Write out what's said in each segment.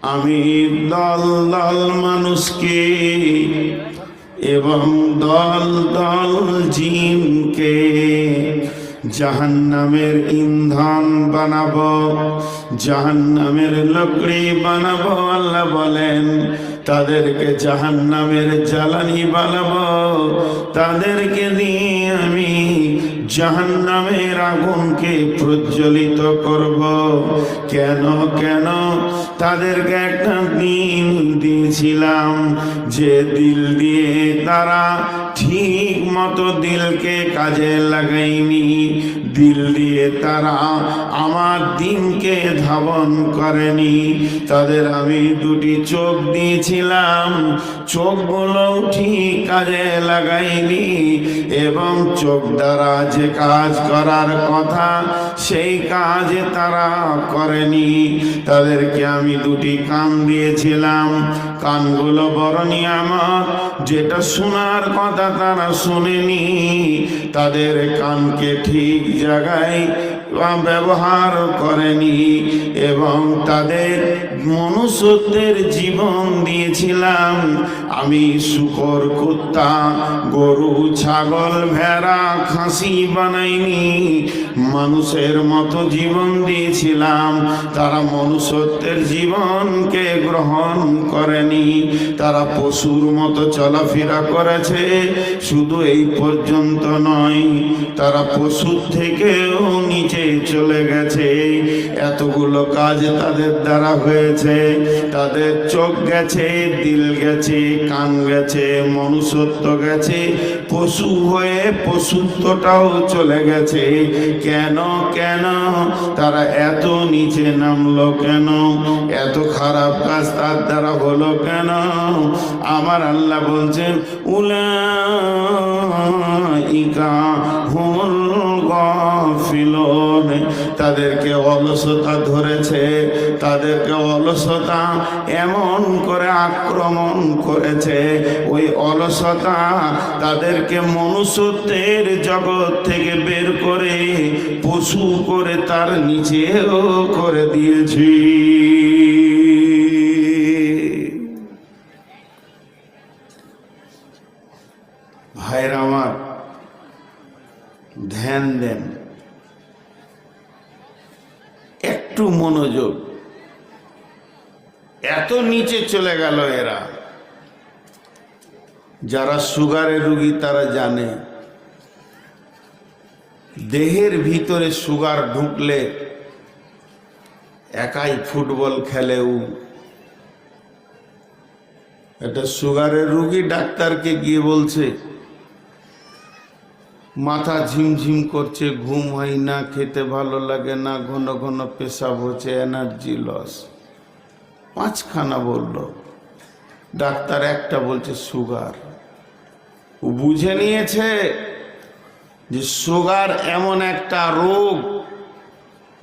আমি দল দল মানুষকে এবং দল দল জিনকে জাহান্নামের ইন্ধন বানাবো, জাহান্নামের লকড়ি বানাবো। আল্লাহ বলেন তাদেরকে জাহান্নামের জ্বালানি বানাবো, তাদেরকে দিয়ে আমি জাহান্নামের আগুনকে প্রজ্বলিত করব। কেন কেন? তাদেরকে একটা দিল দিয়েছিলাম, যে দিল দিয়ে তারা ঠিক মতো দিলকে কাজে লাগায়নি, দিল দিয়ে তারা আমার দিনকে ধারণ করেনি। তাদের আমি দুটি চোখ দিয়েছিলাম, চোখগুলো ঠিক কাজে লাগায়নি এবং চোখ দ্বারা যে কাজ করার কথা সেই কাজে তারা করেনি। তাদেরকে আমি দুটি কান দিয়েছিলাম, কানগুলো বড় নিয়ামত, যেটা শোনার কথা তারা শোনেনি। তাদের কানকে ঠিক জায়গায় ব্যবহার করেনি এবং তাদের মনুষ্যত্বের জীবন দিয়েছিলাম আমি। শূকর, কুত্তা, গরু, ছাগল, ভেড়া, খাসি বানাইনি, মানুষের মতো জীবন দিয়েছিলাম। তারা মনুষ্যত্বের জীবনকে গ্রহণ করেনি, তারা পশুর মতো চলাফেরা করেছে। শুধু এই পর্যন্ত নয়, তারা পশুর থেকেও নিচে চলে গেছে। এতগুলো কাজ তাদের দ্বারা হয়েছে। তাদের চোখ গেছে, দিল গেছে, কান গেছে, মনুষ্যত্ব গেছে, পশু হয়ে পশুত্বটাও চলে গেছে। কেন কেন? তারা এত নিচে নামলো কেন? এত খারাপ কাজ তার দ্বারা হলো কেন? আমার আল্লাহ বলছেন উলাইকা হুমুল গাফিলুন। তাদেরকে অলসতা ধরেছে, তাদেরকে অলসতা এমন করে আক্রমণ করেছে, ওই অলসতা তাদেরকে মনুষ্যত্বের জগৎ থেকে বের করে পশু করে তার নিচেও করে দিয়েছি। ভাইরা আমার, ধ্যান দেন, একটু মনোযোগ। এত নিচে চলে গেল এরা। যারা সুগারের রোগী তারা জানে, দেহের ভিতরে সুগার ঢুকলে একাই ফুটবল খেলেও। এটা সুগারের রোগী ডাক্তারকে গিয়ে বলছে মাথা ঝিমঝিম করছে, ঘুম হয় না, খেতে ভালো লাগে না, ঘন ঘন পেশাব হচ্ছে, এনার্জি লস। 5খানা বলল, ডাক্তার একটা বলছে সুগার। ও বুঝে নিয়েছে যে সুগার এমন একটা রোগ,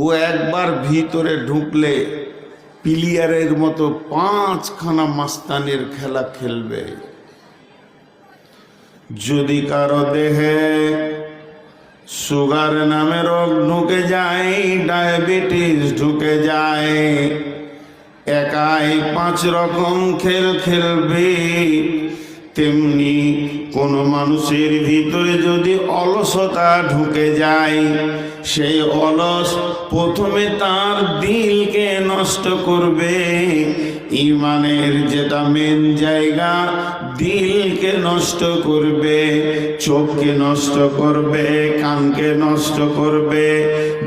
ও একবার ভিতরে ঢুকলে প্লেয়ারের মতো 5খানা মাস্তানের খেলা খেলবে। যদি কারো দেহে সুগার নামে রোগ ঢুকে যায়, ডায়াবেটিস ঢুকে যায়, একাই 5 রকম খেল খেলবে। তেমনি কোন মানুষের ভিতরে যদি অলসতা ঢুকে যায়, সেই অলস প্রথমে তার দিলকে নষ্ট করবে। ইমানের যেটা মেন জায়গা, দিলকে নষ্ট করবে, চোখকে নষ্ট করবে, কানকে নষ্ট করবে।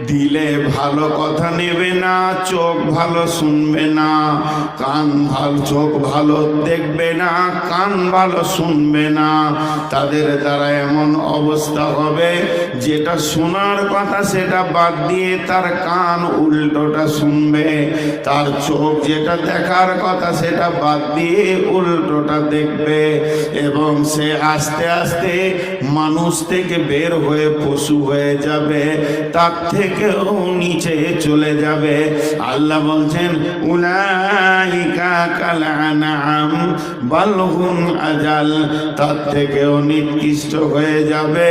দিলে ভালো কথা নেবে না, চোখ ভালো শুনবে না, চোখ ভালো দেখবে না, কান ভালো শুনবে না। তাদের দ্বারা এমন অবস্থা হবে, যেটা শোনার কথা সেটা বাদ দিয়ে তার কান উল্টোটা শুনবে, তার চোখ যেটা দেখার কথা সেটা বাদ দিয়ে উল্টোটা দেখবে, এবং সে আস্তে আস্তে মানুষ থেকে বের হয়ে পশু হয়ে যাবে, তার থেকেও নিচে চলে যাবে। আল্লাহ বলছেন উলাইকা কাল আনআম বাল হুম আজাল, তার থেকেও নিকৃষ্ট হয়ে যাবে।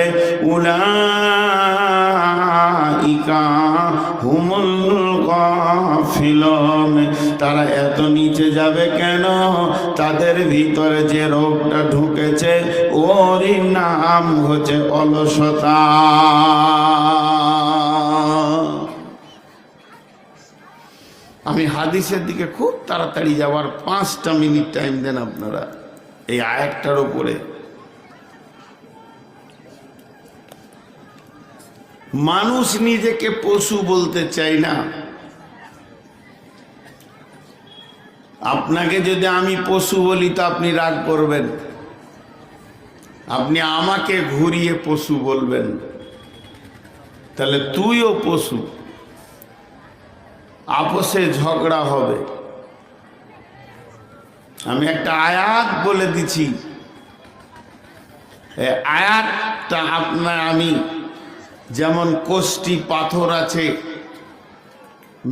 উলাইকা উলাইকা হুমুল গাফিলুন। তারা এত নিচে যাবে কেন? তাদের ভিতরে যে রোগটা ঢুকেছে ওরই নাম হচ্ছে অলসতা। আমি হাদিসের দিকে খুব তাড়াতাড়ি যাওয়ার 5টা মিনিট টাইম দেন আপনারা এই আয়াতটার উপরে। মানুষ নিজেকে পশু বলতে চাই না। আপনাকে যদি আমি পশু বলি তো আপনি রাগ করবেন, আপনি আমাকে ঘুরিয়ে পশু বলবেন, তাহলে তুইও পশু, আপোষে ঝগড়া হবে। আমি একটা আয়াত বলে দিচ্ছি, আয়াতটা আপনার আমি যেমন কোষ্টি পাথর আছে,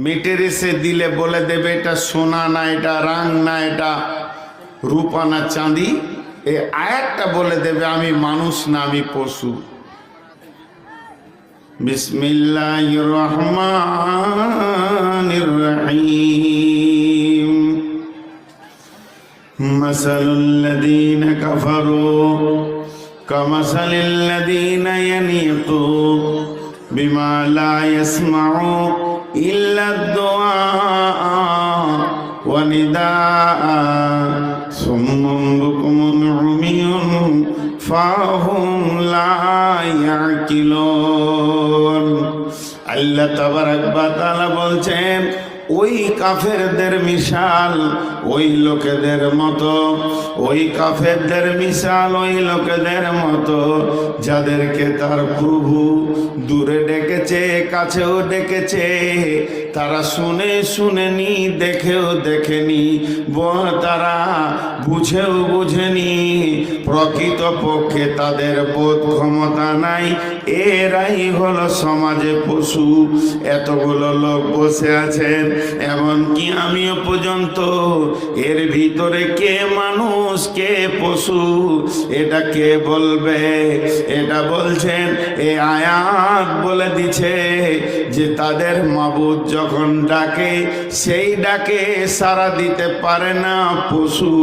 মেটে রেসে দিলে বলে দেবে এটা সোনা না, এটা রাং না, এটা রূপা না চাঁদি। এই আয়াতটা বলে দেবে আমি মানুষ না, আমি পশু। বিসমিল্লাহির রহমানির রহিম। মাসালুল লাযীনা কাফারু কামাসালিল লাযীনা ইয়ানীকু বিমা লা ইয়াসমাউ ইল্লা দুআ ওয়া নিদাআ সুম্মুন বুকুমুন উমিয়ুন ফাহুম লা ইয়াকিলুন। আল্লাহ তাবারাক ওয়া তাআলা বলছেন, ওই কাফেরদের মিশাল ওই লোকেদের মতো, ওই কাফেরদের মিশাল ওই লোকেদের মতো যাদেরকে তার প্রভু দূরে ডেকেছে কাছেও ডেকেছে, তারা শুনে শুনেনি, দেখেও দেখেনি, তারা বুঝেও বুঝেনি, প্রকৃতপক্ষে তাদের বোধ ক্ষমতা নাই। এরাই হলো সমাজে পশু। এতগুলো লোক বসে আছেন, এমনকি আমিও পর্যন্ত, এর ভিতরে কে মানুষ কে পশু এটা কে বলবে? এটা বলছেন এই আয়াত বলে দিছে যে তাদের মাবুদ যখন ডাকে সেই ডাকে সাড়া দিতে পারে না পশু,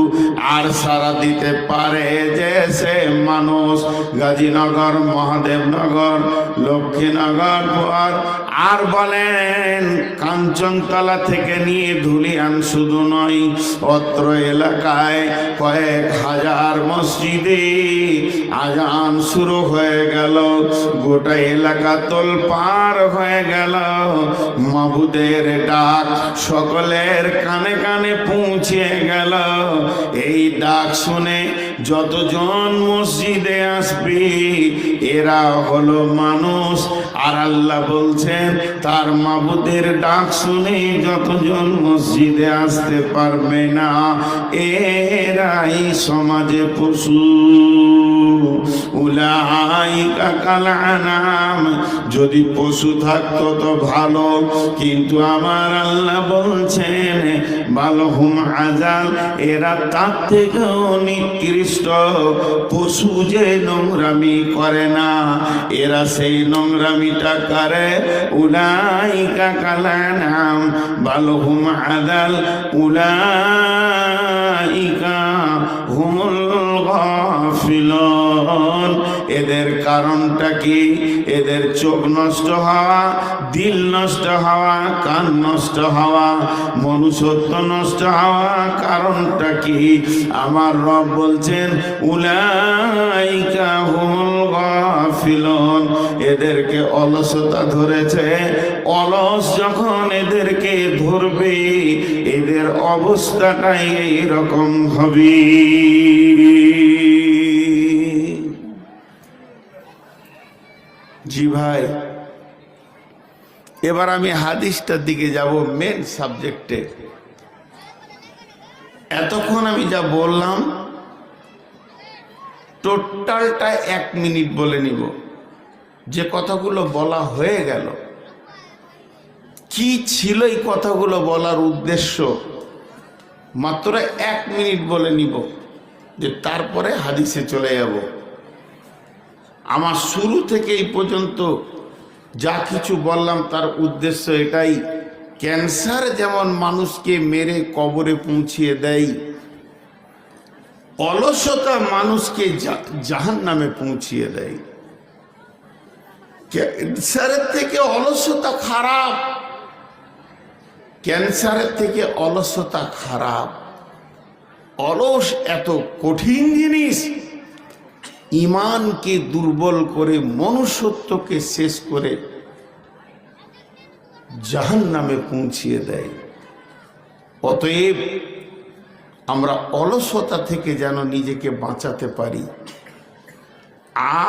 আর সাড়া দিতে পারে যে সে মানুষ। গাজীনগর, মহাদেবনগর, লক্ষ্মীনগর আর বলেন কাঞ্চনতলা থেকে নিয়ে ধুলিয়ান শুধু নয়, অত্র এলাকায় কয়েক হাজার মসজিদে আজান শুরু হয়ে গেল, গোটা এলাকা তোলপাড় হয়ে গেল। মাবুদের ডাক সকলের কানে কানে পৌঁছে গেল। এই ডাক শুনে যতজন মসজিদে আসবে এরা হলো মানুষ। আর আল্লাহ বলছেন তার মাবুদের ডাক শুনে যতজন মসজিদে আসতে পারবে না এরাই সমাজে পশু। উলাইকা কাল আনাম, যদি পশু থাকতো তো ভালো, কিন্তু আমার আল্লাহ বলছেন বালহুম আযাল, এরা তার থেকেও নিকৃষ্ট। পশু যে নোংরামি করে না, এরা সেই নোংরামিটা করে। উলাইকা কাল আনাম বালহুম আযাল উলাইকা হুমুল গাফিলুন। এদের কারণটা কি? এদের চোখ নষ্ট হওয়া, দিল নষ্ট হওয়া, কান নষ্ট হওয়া, মনুষ্যত্ব নষ্ট হওয়া। কারণটা কি? আমার রব বলছেন উলাইকা হুমুল গাফিলুন। এদেরকে অলসতা ধরেছে। অলস যখন এদেরকে ধরবে এদের অবস্থাটাই এইরকম হবে। জি ভাই, এবার আমি হাদিসটার দিকে যাব, মেন সাবজেক্টে। এতক্ষণ আমি যা বললাম টোটালটা 1 মিনিট বলে নিব। যে কথাগুলো বলা হয়ে গেল, কি ছিল এই কথাগুলো বলার উদ্দেশ্য, মাত্র 1 মিনিট বলে নিব, যে তারপরে হাদিসে চলে যাব। আমার শুরু থেকে এই পর্যন্ত যা কিছু বললাম তার উদ্দেশ্য এটাই, ক্যান্সার যেমন মানুষকে মেরে কবরে পৌঁছিয়ে দেয়, অলসতা মানুষকে জাহান্নামে পৌঁছিয়ে দেয়। ক্যান্সারের থেকে অলসতা খারাপ, ক্যান্সারের থেকে অলসতা খারাপ। অলস এত কঠিন জিনিস, ইমানকে দুর্বল করে মনুষ্যত্বকে শেষ করে জাহান্নামে পৌঁছিয়ে দেয়। অতএব আমরা অলসতা থেকে যেন নিজেকে বাঁচাতে পারি।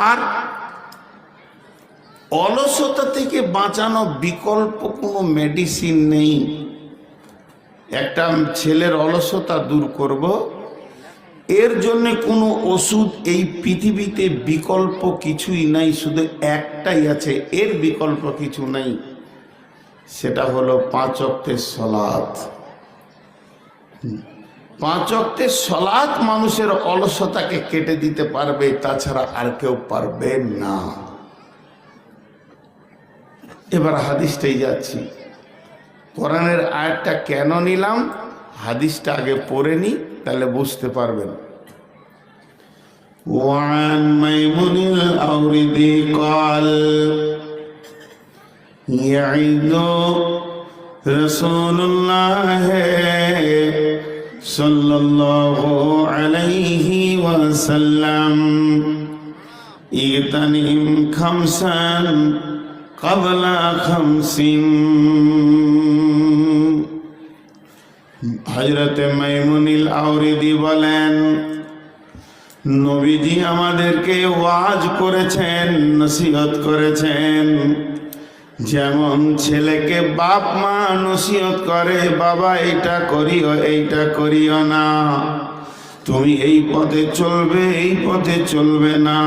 আর অলসতা থেকে বাঁচানো বিকল্প কোনো মেডিসিন নেই। একটা ছেলের অলসতা দূর করব, এর জন্য কোনো ওষুধ এই পৃথিবীতে বিকল্প কিছুই নাই, শুধু একটাই আছে, এর বিকল্প কিছু নাই, সেটা হলো 5 ওয়াক্তের সালাত। 5 ওয়াক্তের সালাত মানুষের অলসতাকে কেটে দিতে পারবে, তাছাড়া আর কেউ পারবে না। এবার হাদিসটাই যাচ্ছি। কোরআনের আয়াতটা কেন নিলাম, হাদিসটা আগে পড়ে নি, তাহলে বুঝতে পারবেন। ওয়ান মাইমুনিল আওরিদি قال يعد رسول الله صلى الله عليه وسلم اغتنم خمسا قبل خمس। হযরতে মাইমুনিল আওরিদি বলেন, নবীজি আমাদেরকে ওয়াজ করেছেন, নসিহত করেছেন, যেমন ছেলেকে বাপ মা নসিহত করে, বাবা এটা করিও এইটা করিও না, তুমি এই পথে চলবে এই পথে চলবে না,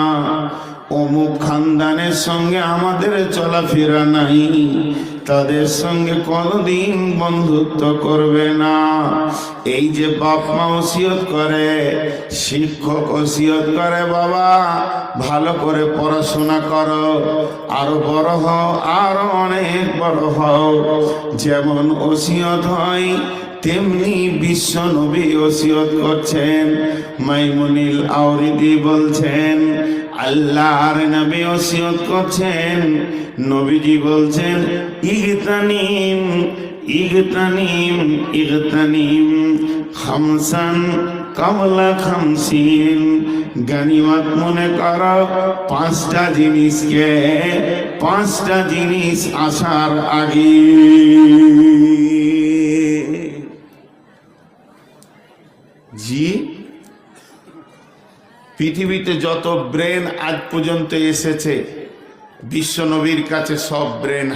অমুক খানদানের সঙ্গে আমাদের চলাফেরা নাই, তাদের সঙ্গে কোনদিন বন্ধুত্ব করবে না। এই যে বাপ মা ওসিয়ত করে, শিক্ষক ওসিয়ত করে, বাবা ভালো করে পড়াশোনা করো, আরো বড় হও, আরো অনেক বড় হও, যেমন ওসিয়ত হয় তেমনি বিশ্ব নবী ওসিয়ত করছেন। মাইমুনিল আওরিদি বলছেন, আল্লাহর নবী ওসিয়ত করছেন, নবীজি বলছেন, ইগতানিম ইগতানিম ইগতানিম খামসান কাবলা খামসিন। গানিমত মনে করো 5টা জিনিসকে, 5টা জিনিস আসার আগে। জি, পৃথিবীতে যত ব্রেন আজ পর্যন্ত এসেছে, বিশ্ব নবীর কাছে সব ব্রেন